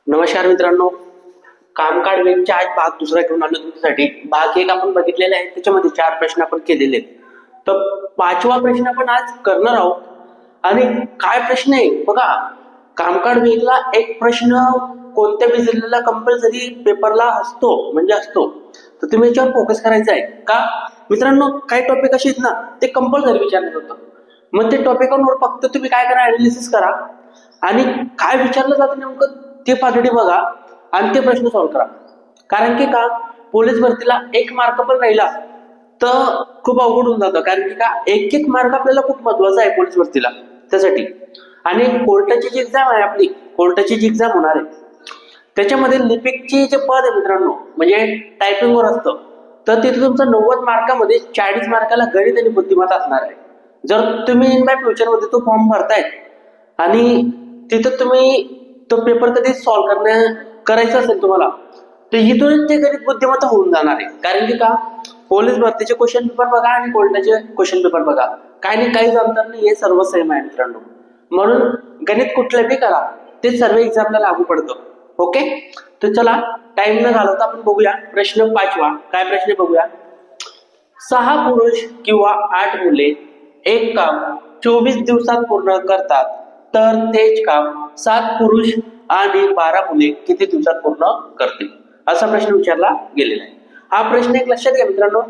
नमस्कार मित्रांनो, कामकाज वेगच्या आज भाग दुसरा घेऊन आलो तुमच्यासाठी. भाग एक आपण बघितलेला आहे, त्याच्यामध्ये 4 प्रश्न आपण केलेले आहेत. तर 5वा प्रश्न आपण आज करणार आहोत. आणि काय प्रश्न आहे बघा, कामकाज वेगला एक प्रश्न कोणत्या जिल्ह्याला कंपल्सरी पेपरला असतो म्हणजे असतो, तर तुम्ही याच्यावर फोकस करायचा आहे का मित्रांनो. काही टॉपिक असे आहेत ना, ते कंपल्सरी विचारलं होतं. मग ते टॉपिकवर फक्त तुम्ही काय करा, अनालिसिस करा आणि काय विचारलं जातं नेमकं ते पातळी बघा आणि ते प्रश्न सॉल्व्ह करा. कारण की का, पोलीस भरतीला 1 मार्क पण राहिला तर खूप अवघड होऊन जातं. कारण की का, एक मार्क आपल्याला खूप महत्वाचा आहे पोलीस भरतीला त्यासाठी. आणि कोर्टाची जी एक्झाम आहे आपली, कोर्टाची जी एक्झाम होणार आहे त्याच्यामध्ये लिपिकची जे पद आहे मित्रांनो, म्हणजे टायपिंगवर असतं, तर तिथे तुमचं 90 मार्कामध्ये 40 मार्काला गणित आणि बुद्धिमत्ता असणार आहे. जर तुम्ही इन बाय फ्युचरमध्ये तो फॉर्म भरताय आणि तिथं तुम्ही तो पेपर कधी सॉल्व्ह करायचा असेल तुम्हाला, तर इथूनच ते गणित बुद्धिमत्ता होऊन जाणार आहे. कारण की का, पोलीस भरतीचे क्वेश्चन पेपर बघा आणि कोर्टाचे क्वेश्चन पेपर बघा, काही नाही काहीच अंतर नाही, हे सर्व सेम आहे मित्रांनो. म्हणून गणित कुठलं बी करा, ते सर्व एक्झामला लागू पडतं. ओके, तर चला टाइम न घालवता आपण बघूया प्रश्न 5वा. काय प्रश्न बघूया. 6 पुरुष किंवा 8 मुले एक काम 24 दिवसात पूर्ण करतात, तर तेच काम 7 पुरुष आणि 12 मुले किती दिवसात पूर्ण करतील, असा प्रश्न विचारला गेलेला आहे. हा प्रश्न एक लक्षात घ्या मित्रांनो,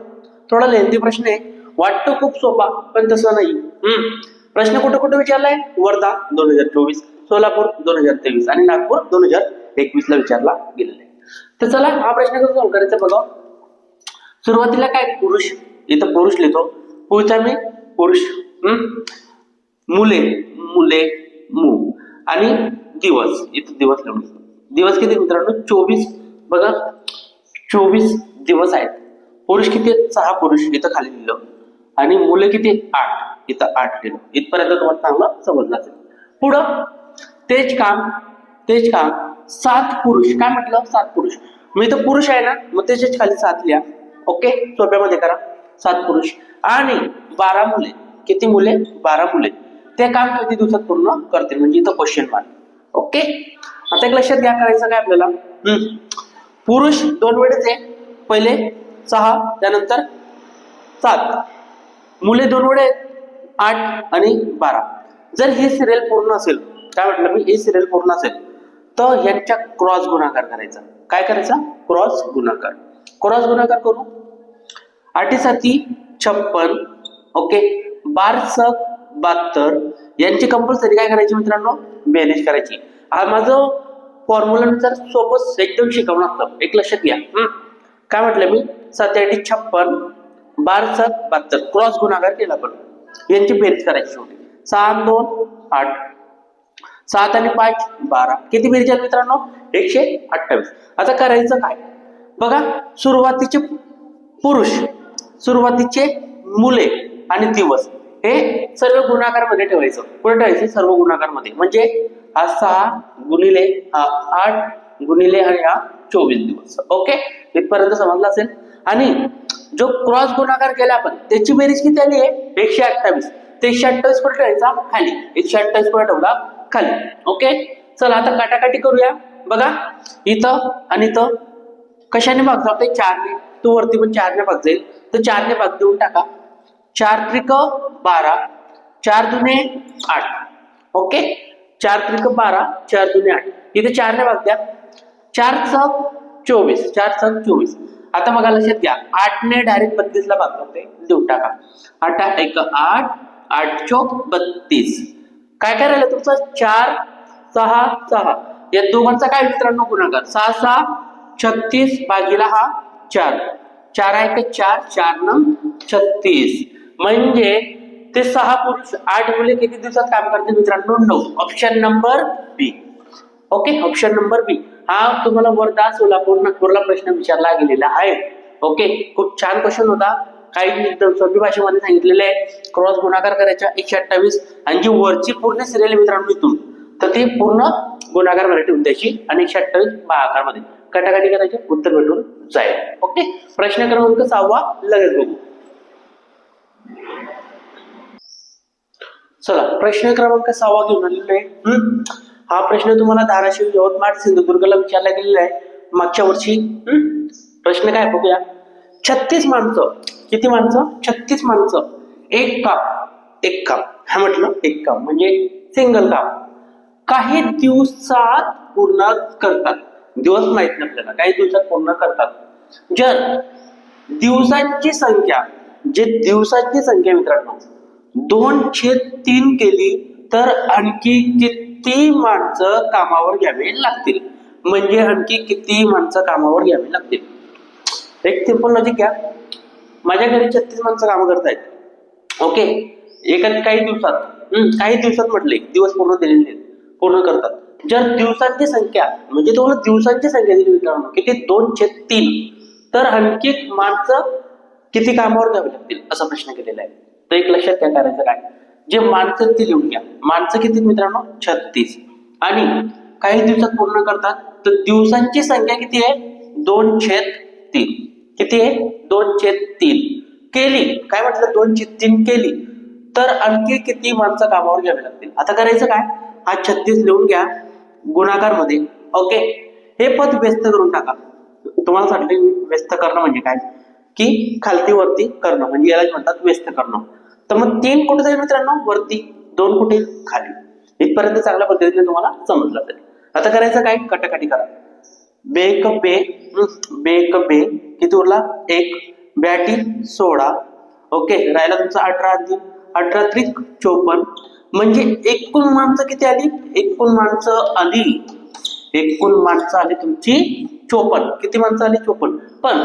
थोडा लेंथी प्रश्न आहे, वाटतो खूप सोपा पण तसं नाही. प्रश्न कुठे कुठे विचारलाय, वर्धा 2024, सोलापूर 2023 आणि नागपूर 2021 ला विचारला गेलेला आहे. तर चला हा प्रश्न कसं सॉल्व्ह करायचा बघा. सुरुवातीला काय, पुरुष, इथं पुरुष लिहितो, पुढचा मी पुरुष, मुले, मुले, मू आणि दिवस, इथं दिवस लिहून. दिवस किती मित्रांनो, 24. बघा 24 दिवस आहेत. पुरुष किती आहेत, 6 पुरुष, इथं खाली लिहिलं. आणि मुले किती, 8, इथं 8 लिहिलं. इथपर्यंत तुम्हाला चांगलं समजलं असेल. पुढं तेच काम 7 पुरुष, काय म्हटलं, 7 पुरुष. मी इथं पुरुष आहे ना, मग त्याच्याच खाली 7 लिहा. ओके, सोप्यामध्ये करा. 7 पुरुष आणि 12 मुले. किती मुले, 12 मुले. ते काम किती दिवसात पूर्ण करतील, म्हणजे इथं क्वेश्चन मार्क. ओके, आता एक लक्षात घ्या, करायचं काय आपल्याला. पुरुष 2 वेळेस आहे, पहिले 6 त्यानंतर 7. मुले 2 वेळे 8 आणि 12. जर हे सिरियल पूर्ण असेल, काय म्हटलं मी, हे सिरियल पूर्ण असेल तर यांच्या क्रॉस गुणाकार करायचा. काय करायचा, क्रॉस गुणाकार. क्रॉस गुणाकार करू. 8 7 56, ओके, 12 72. यांची कंपल्सरी काय करायची मित्रांनो, बेरीज करायची. हा माझं फॉर्म्युला नुसार सोपं एकदम शिकवणं असतं, एक लक्षात घ्या. काय म्हटलं मी, 7 8 56, 12 7 72. क्रॉस गुणाकार केला पण यांची बेरीज करायची होती. 6 2 8, 7 आणि 5 12. किती बेरीज आहे मित्रांनो, 128. आता करायचं काय बघा, सुरुवातीचे पुरुष, सुरुवातीचे मुले आणि दिवस हे सर्व गुणाकारमध्ये ठेवायचं. कुठे ठेवायचं, सर्व गुणाकारमध्ये. म्हणजे हा 6 गुणिले हा 8 गुणिले आणि हा 24 दिवस. ओके, इथपर्यंत समजलं असेल. आणि जो क्रॉस गुणाकार केला आपण, त्याची बेरीज किती आली आहे, 128. ते 128 कुठे ठेवायचा, खाली. 128 कुठे ठेवला, खाली. ओके, चला आता काटाकाटी करूया. बघा इथं आणि इथं कशाने भाग जाते, 4 ने. तो वरती पण 4 ने भाग जाईल, तर 4 ने भाग देऊन टाका. 4 त्रिक 12, 4 दुने 8. ओके, 4 त्रिक 12, 4 दुने 8. इथे 4 ने भाग द्या. 4 चौक 24, 4 चौक 24. आता बघा लक्षात घ्या, 8 ने डायरेक्ट 32 ला भाग करते, देऊन टाका. 8 1 8, 8 चौक 32. काय करायला तुमचं, 4 6 6. या दोघांचा काय मित्रांनो गुणाकार, 6 6 36 भागीला हा 4. 4 1 4, 4 9 36. म्हणजे ते 6 पुरुष 8 मुले किती दिवसात काम करते मित्रांनो, 9. ऑप्शन नंबर बी. ओके, ऑप्शन नंबर बी हा तुम्हाला वर्धा सोलापूर नागपूरला प्रश्न विचारला गेलेला आहे. ओके, खूप छान क्वेश्चन होता. काही सोपी भाषेमध्ये सांगितलेले आहे, क्रॉस गुणाकार करायचा 128. आणि जी वरची पूर्ण सिरियल मित्रांनो इथून, तर ती पूर्ण गुणाकार मध्ये ठेवून द्यायची आणि 128 भागाकार मध्ये कटाकटी करायची, उत्तर भेटून जाईल. ओके, प्रश्न क्रमांक 6वा लगेच बघू. चला प्रश्न क्रमांक 6वा घेऊन आलेलो आहे. हा प्रश्न तुम्हाला धाराशिव, यवतमाळ, सिंधुदुर्गला विचारला गेलेला आहे मागच्या वर्षी. प्रश्न काय बघूया. 36 माणसं, किती माणसं? 36 माणसं, एक काम हा म्हटलं, एक काम म्हणजे सिंगल काम काही दिवसात पूर्ण करतात. दिवस माहित नाही आपल्याला, काही दिवसात पूर्ण करतात. जर दिवसांची संख्या मित्रांनो 2/3 केली तर आणखी किती माणसं कामावर घ्यावे लागतील? म्हणजे आणखी किती माणसं कामावर घ्यावी लागतील? एक सिंपल लॉजिक घ्या. माझ्या घरी 36 माणसं काम करतायत. ओके, काही दिवसात म्हटले, दिवस पूर्ण दिलेले पूर्ण करतात. जर दिवसांची संख्या म्हणजे तुम्हाला दिवसांची संख्या दिली मित्रांनो किती 2/3 तर आणखी माणसं किती कामावर घ्यावी लागतील असा प्रश्न केलेला आहे. तर एक लक्षात काय करायचं, काय जे माणसं ते लिहून घ्या. माणसं किती मित्रांनो? 36. आणि काही दिवसात पूर्ण करतात तर दिवसांची संख्या किती आहे? 2/3. किती आहे? 2/3 केली. काय म्हटलं? 2/3 केली तर आणखी किती माणसं कामावर घ्यावी लागतील? आता करायचं काय, हा 36 लिहून घ्या गुणाकार मध्ये. ओके, हे पद व्यस्त करून टाका. तुम्हाला सांगितलं व्यस्त करणं म्हणजे काय, की खालती वरती करणं म्हणजे याला म्हणतात व्यस्त करणं. तर मग 3 कुठे जाईल मित्रांनो? वरती. 2 कुठे? खाली. इथपर्यंत चांगल्या पद्धतीने तुम्हाला समजलं असेल. आता करायचं काय, कटाकटी करा. बेक बे किती उरला? 1. ब्याटी 16. ओके, राहिला तुमचा 18 अंतिम. 18 त्रिक 54. म्हणजे एकूण माणसं किती आली? एकूण माणसं आली तुमची 54. किती माणसं आली? 54. पण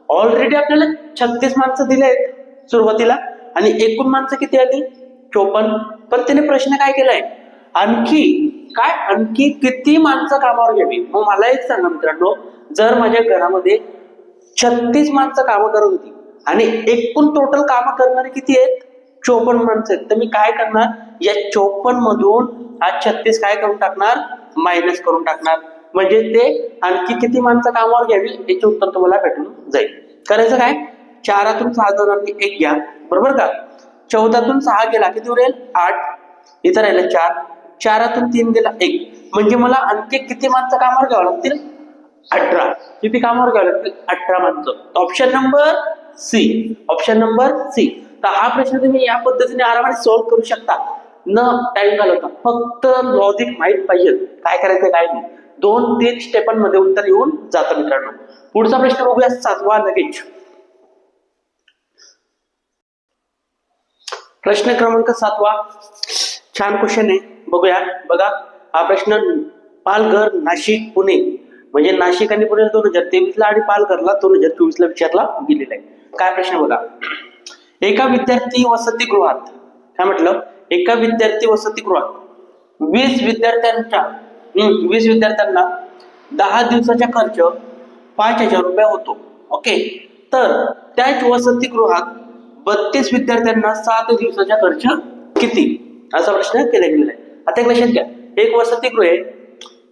ऑलरेडी आपल्याला 36 माणसं दिले आहेत सुरुवातीला आणि एकूण माणसं किती आली? 54. पण त्याने प्रश्न काय केलाय, आणखी किती माणसं कामावर घ्यावी? मग मला एक सांगा मित्रांनो, जर माझ्या घरामध्ये 36 माणसं कामं करत होती आणि एकूण टोटल कामं करणारे किती आहेत? 54 माणसं आहेत. तर मी काय करणार, या 54 मधून हा 36 काय करून टाकणार? मायनस करून टाकणार. म्हणजे ते आणखी किती माणसं कामावर घ्यावी याचे उत्तर तुम्हाला भेटून जाईल. करायचं काय, 4तून 6 जाणार, 1 घ्या, बरोबर का? 14तून 6 गेला किती उरेल? 8. इथं राहिलं 4. 4तून 3 गेला 1. म्हणजे मला आणखी किती माणसं कामावर घ्यावं लागतील? 18. किती कामावर घ्यावं लागतील? 18 माणसं. Option number C. तर हा प्रश्न तुम्ही या पद्धतीने आरामाने सॉल्व्ह करू शकता, न टाइम घालवता. फक्त लॉजिक माहित पाहिजे, काय करायचं काय नाही. 2-3 स्टेपांमध्ये उत्तर येऊन जातं मित्रांनो. पुढचा प्रश्न बघूया, 7वा लगेच. प्रश्न क्रमांक 7वा छान क्वेश्चन आहे, बघूया. बघा, हा प्रश्न पालघर, नाशिक, पुणे म्हणजे नाशिक आणि पुणे 2023ला आणि पालघरला 2024ला विचारला गेलेला आहे. काय प्रश्न बघा. एका विद्यार्थी वसतिगृहात, काय म्हटलं, एका विद्यार्थी वसतिगृहात 20 विद्यार्थ्यांना 10 दिवसाचा खर्च 5,000 रुपये होतो. ओके, तर त्याच वसतिगृहात 32 विद्यार्थ्यांना 7 दिवसाचा खर्च किती असा प्रश्न केला गेलेला आहे. आता एक लक्षात घ्या, एक वसतिगृह आहे,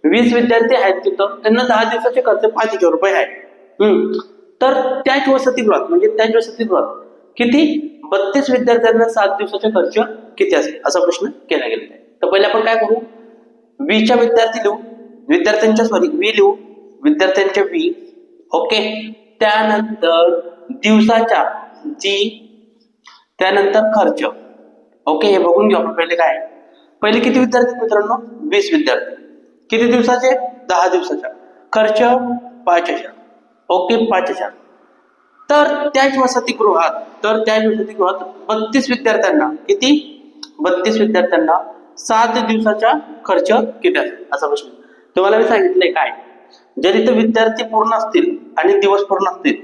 20 विद्यार्थी आहेत तिथं, त्यांना 10 दिवसाचे खर्च 5,000 रुपये आहे. तर त्याच वसतिगृहात किती? 32 विद्यार्थ्यांना 7 दिवसाचा खर्च किती असेल असा प्रश्न केला गेलेला आहे. तर पहिले आपण काय करू, वी लिहू, विद्यार्थ्यांच्या वी. ओके, त्यानंतर दिवसाच्या त्यानंतर खर्च. ओके, हे बघून घेऊ आपण पहिले किती विद्यार्थी मित्रांनो? 20 विद्यार्थी. किती दिवसाचे? 10 दिवसाचा. खर्च 5,000. ओके, 5,000. तर त्याच वसतिगृहात 32 विद्यार्थ्यांना किती? 32 विद्यार्थ्यांना 7 दिवसाचा खर्च किती असेल असा प्रश्न. तुम्हाला मी सांगितलंय काय, जर इथं विद्यार्थी पूर्ण असतील आणि दिवस पूर्ण असतील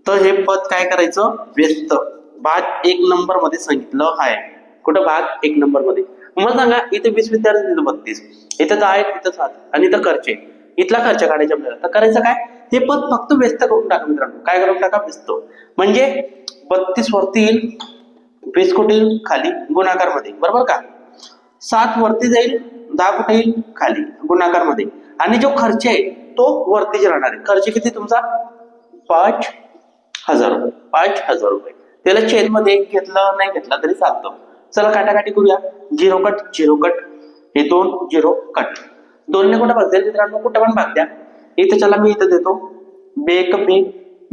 तर हे पद काय करायचं? व्यस्त. भाग 1 नंबर मध्ये सांगितलं आहे. कुठं? भाग 1 नंबर मध्ये. मग सांगा, इथे 20 विद्यार्थी, इथं 32, इथं 10 आहेत, इथं 7 आणि इथं खर्च आहे. इथला खर्च काढायचा आपल्याला. तर करायचं काय, हे पद फक्त व्यस्त करून टाका मित्रांनो. काय करून टाका? व्यस्त. म्हणजे 32 वरती येईल, 20 कुठे येईल? खाली गुणाकार मध्ये, बरोबर का? 7 वरती जाईल, 10 कुठे येईल? खाली गुणाकार मध्ये. आणि जो खर्च आहे तो वरतीच राहणार आहे. खर्च किती तुमचा? 5,000 रुपये. 5,000 रुपये. त्याला चेन मध्ये घेतलं नाही घेतला तरी चालतं. चला काटाकाटी करूया. 0 कट, 0 कट, हे 2 0 कट. दोनने कुठे भाग द्या मित्रांनो, कुठे पण भाग द्या. इथे चला मी इथं देतो बेक बे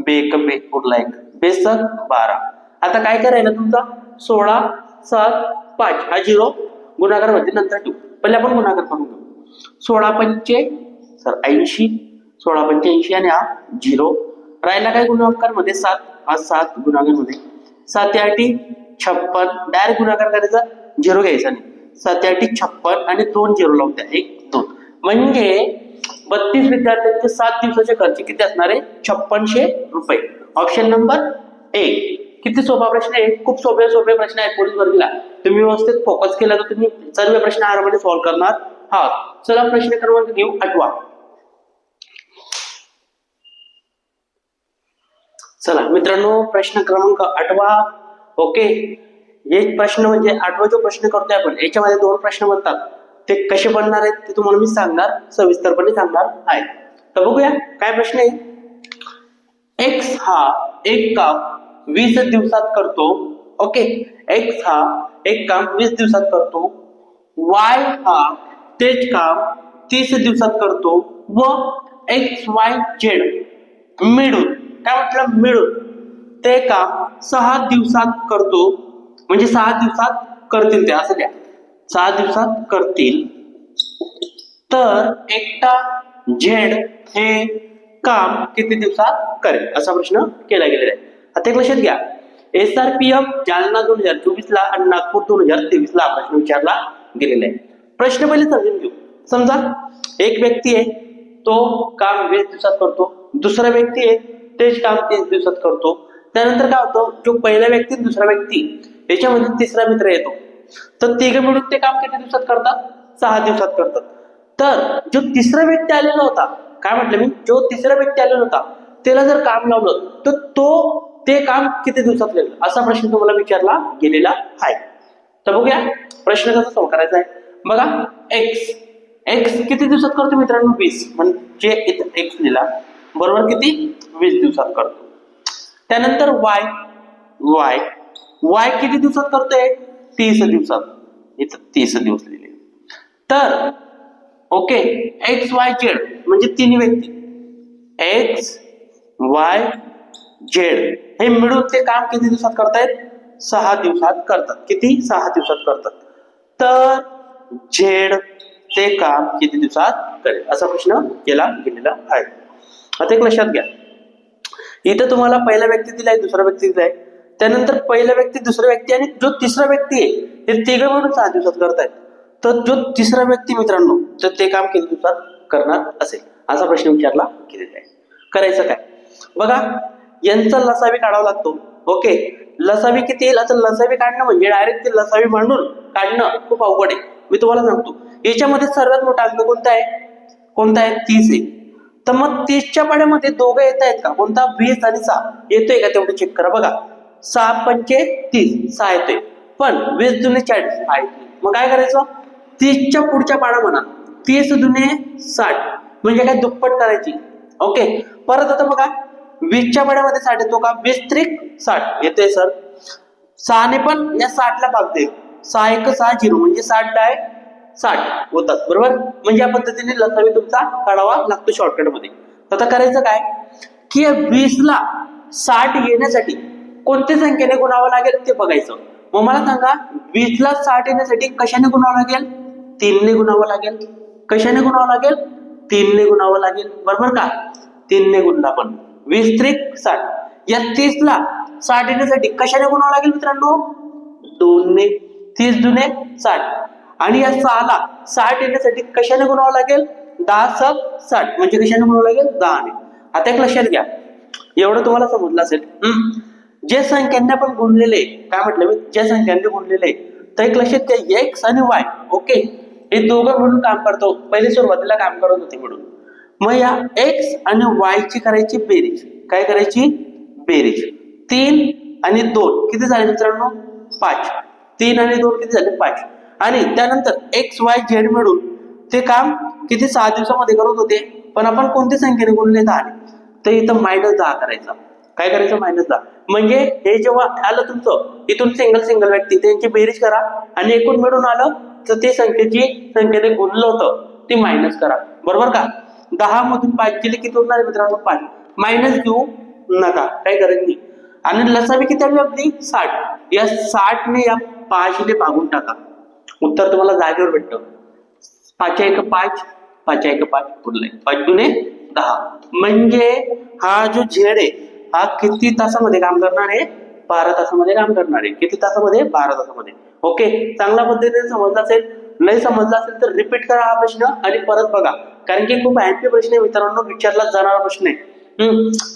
बेक बे उरला एक बेसक 12. आता काय करायला तुमचा 16 7 5 हा 0 गुणाकार मध्ये नंतर ठेवू. पहिले आपण गुणाकार करून घेऊ. 16 पंचे 80, 16 पंचे 80 आणि हा 0 राहिला काय गुणाकार मध्ये 7, हा 7 गुणाकार मध्ये 7 8 56. डायरेक्ट गुणाकार करायचा, 0 घ्यायचा नाही. 7 8 56 आणि 2 0 लावून द्या 1 2 म्हणजे 32 विद्यार्थ्यांचे 7 दिवसाचे खर्च किती असणार आहे 5600 रुपये. Option number A. किती सोपा प्रश्न आहे, खूप सोपे प्रश्न आहेत. पोलीस भरतीला तुम्ही व्यवस्थित फोकस केला तर तुम्ही सर्व प्रश्न आरामाने सॉल्व्ह करणार आहात. चला प्रश्न क्रमांक घेऊ 8वा. चला मित्रांनो प्रश्न क्रमांक 8वा. ओके, हे प्रश्न म्हणजे 8वा जो प्रश्न करतोय आपण याच्यामध्ये 2 प्रश्न बनतात. ते कसे बनणार आहेत ते तुम्हाला मी सांगणार, सविस्तरपणे सांगणार आहे. तर बघूया काय प्रश्न आहे. एक्स हा एक काम 20 दिवसात करतो. ओके, एक्स हा एक काम 20 दिवसात करतो. वाय हा तेच काम 30 दिवसात करतो व एक्स वाय झेड मिळून, काय म्हटलं मिळून ते काम 6 दिवसात करतो. म्हणजे 6 दिवसात करतील ते, असं द्या 6 दिवसात करतील. तर एकटा झेड हे काम किती दिवसात करेल, असा प्रश्न केला गेलेला आहे. आता एक लक्षात घ्या, SRPF जालना 2024 ला आणि नागपूर 2023 ला प्रश्न विचारला गेलेला आहे. प्रश्न पहिले समजून घेऊ. समजा एक व्यक्ती आहे, तो काम 20 दिवसात करतो. दुसरा व्यक्ती आहे, तेच काम 30 दिवसात करतो. त्यानंतर काय होतं, जो पहिला व्यक्ती दुसरा व्यक्ती याच्यामध्ये तिसरा मित्र येतो. तर तिघे मिळून ते काम किती दिवसात करतात 6 दिवसात करतात. तर जो तिसरा व्यक्ती आलेला होता, काय म्हटलं मी, जो तिसरा व्यक्ती आलेला होता त्याला जर काम लावलं तर तो ते काम किती दिवसात करेल, असा प्रश्न तुम्हाला विचारला गेलेला आहे. तर बघूया प्रश्न कसा सॉल्व्ह करायचा आहे. बघा एक्स किती दिवसात करतो मित्रांनो 20, म्हणजे इथं एक्स लिहिला बरोबर, किती 20 दिवसात करतो. त्यानंतर वाय किती दिवसात करतोय 30 दिवसात, इथं 30 दिवस लिहिले. तर ओके, एक्स वाय झेड म्हणजे तिन्ही व्यक्ती एक्स वाय झेड हे मिळून ते काम किती दिवसात करतायत 6 दिवसात करतात. किती 6 दिवसात करतात. तर झेड ते काम किती दिवसात करेल, असा प्रश्न केला गेलेला आहे. आता एक लक्षात घ्या, इथं तुम्हाला पहिला व्यक्ती दिलाय, दुसरा व्यक्ती दिलाय. त्यानंतर पहिला व्यक्ती, दुसरा व्यक्ती आणि जो तिसरा व्यक्ती आहे हे तिघे मिळून 6 दिवसात करतायत. तर जो तिसरा व्यक्ती मित्रांनो तर ते काम किती दिवसात करणार असेल, असा प्रश्न विचारला गेलेला आहे. करायचं काय बघा, यांचा लसावी काढावा लागतो. ओके, लसावी किती येईल, आता लसावी काढणं म्हणजे डायरेक्ट ते लसावी मांडून काढणं खूप अवघड आहे. मी तुम्हाला सांगतो याच्यामध्ये सर्वात मोठा अंक कोणता आहे 30 आहे. तर मग 30च्या पाड्यामध्ये दोघं येत आहेत का, कोणता 20 आणि 6 येतोय का तेवढं चेक करा. बघा 6 पंचे 30 6 येतोय, पण 20 दुने 40 आहे. मग काय करायचं, 30च्या पुढच्या पाडा म्हणा 30 दुने 60 म्हणजे काय दुप्पट करायची. ओके, परत आता बघा 20च्या पाड्यामध्ये 60 येतो का, 20 त्रिक 60 येतोय सर. 6 ने पण या 60 ला भाग दे, 6 1 6 0 म्हणजे 60 डाय 60 होतात बरोबर. म्हणजे या पद्धतीने लसावी तुमचा काढावा लागतो शॉर्टकट मध्ये. आता करायचं काय की 20 ला 60 येण्यासाठी कोणत्या संख्येने गुणावं लागेल ते बघायचं. मग मला सांगा 20 ला 60 येण्यासाठी कशाने गुणावं लागेल, 3 ने गुणावं लागेल. कशाने गुणावं लागेल, 3 ने गुणावं लागेल बरोबर का. 3 ने गुणला पण 20 त्रिक 60. या 30 ला 60 येण्यासाठी कशाने गुणावं लागेल मित्रांनो 2 ने, 30 दुने 60. आणि या 6 ला 60 येण्यासाठी कशाने गुणावं लागेल 10 सक 60 म्हणजे कशाने गुणावं लागेल 10 ने. आता एक लक्षात घ्या, एवढं तुम्हाला समजलं असेल. जे संख्यांना पण गुणलेले, काय म्हटलं मी, ज्या संख्यांनी गुणलेले, तर एक लक्षात घ्या एक्स आणि वाय ओके हे दोघं म्हणून काम करतो. पहिले सुरुवातीला काम करत होते म्हणून. मग या एक्स आणि वाय ची करायची बेरीज, काय करायची बेरीज. 3 आणि 2 किती झाले मित्रांनो 5. 3 आणि 2 किती झाले 5. आणि त्यानंतर एक्स वाय झेड मिळून ते काम किती 6 दिवसामध्ये करत होते, पण आपण कोणत्या संख्येने गुणले 10 ने. तर इथं -10 करायचा. काय करायचं -10 म्हणजे हे जेव्हा आलं तुमचं इथून सिंगल व्यक्ती त्यांची बेरीज करा आणि एकूण मिळून आलं तर ते संख्येने गुणलं होतं ती मायनस करा, बरोबर का? 10 मधून 5 गेले किती उरणार आहे मित्रांनो? 5. मायनस घेऊ नका, काही गरज नाही. आणि लसावी किती आली आपली? 60. या 60 ने या 5 ने भागून टाका, उत्तर तुम्हाला जागेवर भेटतं. 5 एक 5, 5 एक 5 उरलंय, 5 दुने 10. म्हणजे हा जो झेड आहे हा किती तासामध्ये काम करणार आहे? 12 तासामध्ये काम करणार आहे. किती तासामध्ये? 12 तासामध्ये. ओके, चांगल्या पद्धतीने समजला असेल. नाही समजला असेल तर रिपीट करा हा प्रश्न आणि परत बघा, कारण की खूप अँटी प्रश्न आहे मित्रांनो, विचारला जाणारा प्रश्न आहे.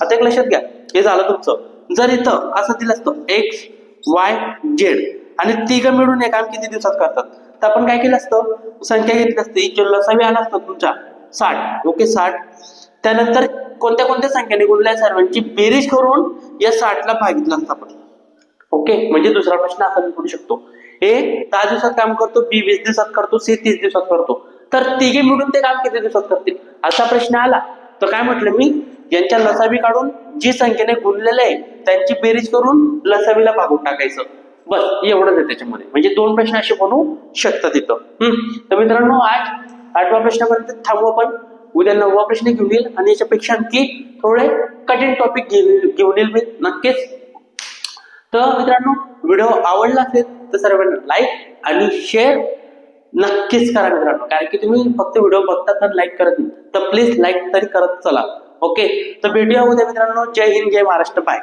आता एक लक्षात घ्या, हे झालं तुमचं. जर इथं असं दिलं असतं एक्स वाय झेड आणि तिघं मिळून हे काम किती दिवसात करतात, तर आपण काय केलं असतं? संख्या घेतली असती, जो लसावी आला असतो तुमचा 60. ओके, 60. त्यानंतर कोणत्या कोणत्या संख्येने गुणल्या सर्वांची बेरीज करून या 60ला भागितलं असतं आपण. ओके, म्हणजे दुसरा प्रश्न असा मी करू शकतो, ए 10 दिवसात काम करतो, बी 20 दिवसात करतो, सी 30 दिवसात करतो, तर तिघे मिळून ते काम किती दिवसात करतील, असा प्रश्न आला तर काय म्हटलं मी? यांच्या लसावी काढून जी संख्येने गुणलेले आहे त्यांची बेरीज करून लसावीला भागून टाकायचं, बस एवढंच आहे त्याच्यामध्ये. म्हणजे 2 प्रश्न असे बनवू शकतात इथं. तर मित्रांनो, आज 8व्या प्रश्नापर्यंत थांबू आपण. उद्या 9वा प्रश्न घेऊन येईल आणि याच्यापेक्षा आणखी थोडे कठीण टॉपिक घेऊन येईल मी नक्कीच. तर मित्रांनो, व्हिडिओ आवडला असेल तर सर्वांना लाईक आणि शेअर नक्कीच करा मित्रांनो, कारण की तुम्ही फक्त व्हिडिओ बघता तर लाईक करत नाही, तर प्लीज लाईक तरी करत चला. ओके, तर भेटूया उद्या मित्रांनो. जय हिंद, जय महाराष्ट्र, बाय.